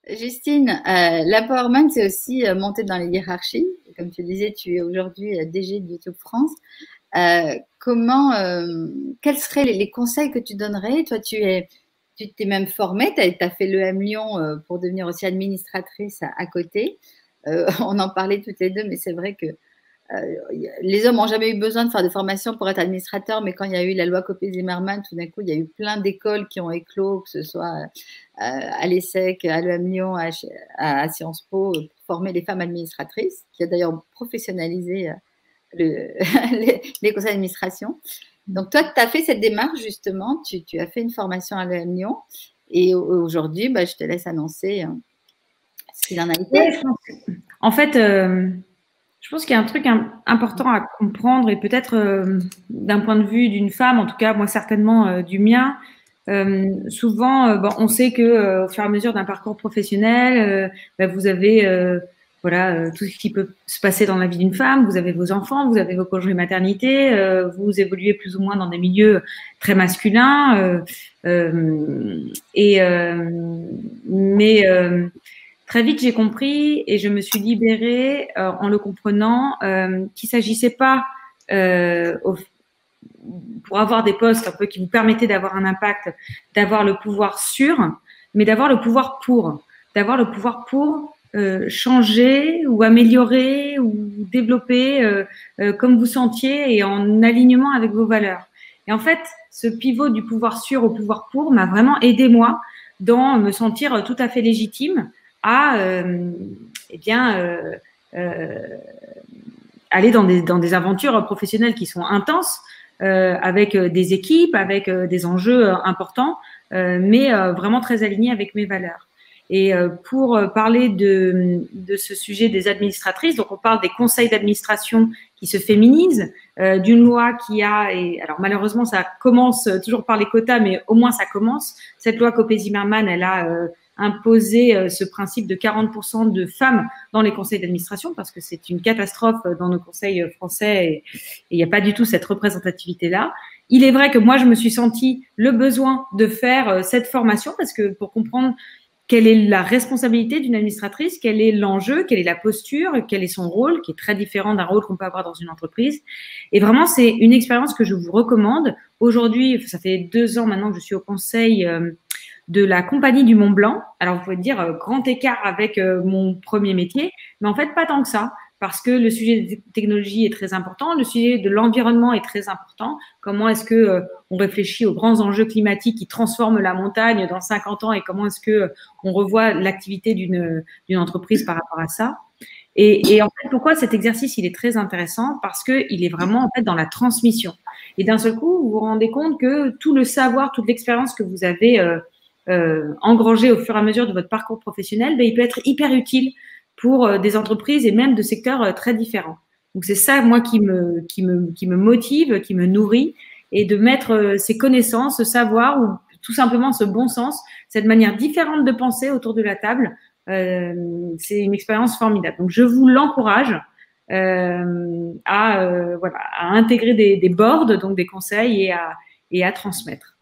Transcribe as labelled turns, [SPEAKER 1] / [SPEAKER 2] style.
[SPEAKER 1] Justine, l'empowerment, c'est aussi monter dans les hiérarchies. Comme tu disais, tu es aujourd'hui DG de YouTube France. Quels seraient les conseils que tu donnerais? Toi, tu t'es même formée, tu as fait l'EM Lyon pour devenir aussi administratrice à côté. On en parlait toutes les deux, mais c'est vrai que les hommes n'ont jamais eu besoin de faire des formations pour être administrateurs, mais quand il y a eu la loi Copé-Zimmermann, tout d'un coup, il y a eu plein d'écoles qui ont éclos, que ce soit à l'ESSEC, à l'EM Lyon, à Sciences Po, pour former les femmes administratrices, qui a d'ailleurs professionnalisé les conseils d'administration. Donc, toi, tu as fait cette démarche, justement, tu as fait une formation à l'EM Lyon, et aujourd'hui, bah, je te laisse annoncer ce qu'il en a été.
[SPEAKER 2] Ouais, en fait, je pense qu'il y a un truc important à comprendre et peut-être d'un point de vue d'une femme, en tout cas moi certainement du mien, souvent bon, on sait que au fur et à mesure d'un parcours professionnel, vous avez voilà tout ce qui peut se passer dans la vie d'une femme, vous avez vos enfants, vous avez vos congés maternité, vous évoluez plus ou moins dans des milieux très masculins mais très vite, j'ai compris et je me suis libérée en le comprenant qu'il s'agissait pas pour avoir des postes un peu qui vous permettaient d'avoir un impact, d'avoir le pouvoir sur, mais d'avoir le pouvoir pour changer ou améliorer ou développer comme vous sentiez et en alignement avec vos valeurs. Et en fait, ce pivot du pouvoir sur au pouvoir pour m'a vraiment aidé moi dans me sentir tout à fait légitime à eh bien aller dans des aventures professionnelles qui sont intenses avec des équipes, avec des enjeux importants, mais vraiment très alignés avec mes valeurs. Et pour parler de ce sujet des administratrices, donc on parle des conseils d'administration qui se féminisent, d'une loi qui a, et alors malheureusement ça commence toujours par les quotas, mais au moins ça commence. Cette loi Copé-Zimmermann, elle a imposé ce principe de 40% de femmes dans les conseils d'administration parce que c'est une catastrophe dans nos conseils français et il n'y a pas du tout cette représentativité-là. Il est vrai que moi, je me suis senti le besoin de faire cette formation parce que pour comprendre quelle est la responsabilité d'une administratrice, quel est l'enjeu, quelle est la posture, quel est son rôle, qui est très différent d'un rôle qu'on peut avoir dans une entreprise. Et vraiment, c'est une expérience que je vous recommande. Aujourd'hui, ça fait 2 ans maintenant que je suis au conseil de la Compagnie du Mont Blanc. Alors, vous pouvez dire grand écart avec mon premier métier, mais en fait, pas tant que ça, parce que le sujet des technologies est très important, le sujet de l'environnement est très important. Comment est-ce que on réfléchit aux grands enjeux climatiques qui transforment la montagne dans 50 ans et comment est-ce que on revoit l'activité d'une entreprise par rapport à ça. Et en fait, pourquoi cet exercice il est très intéressant? Parce que il est vraiment en fait dans la transmission. Et d'un seul coup, vous vous rendez compte que tout le savoir, toute l'expérience que vous avez engrangé au fur et à mesure de votre parcours professionnel, il peut être hyper utile pour des entreprises et même de secteurs très différents. Donc c'est ça moi qui me motive, qui me nourrit et de mettre ces connaissances, ce savoir ou tout simplement ce bon sens, cette manière différente de penser autour de la table, c'est une expérience formidable. Donc je vous l'encourage à intégrer des boards, donc des conseils et à transmettre.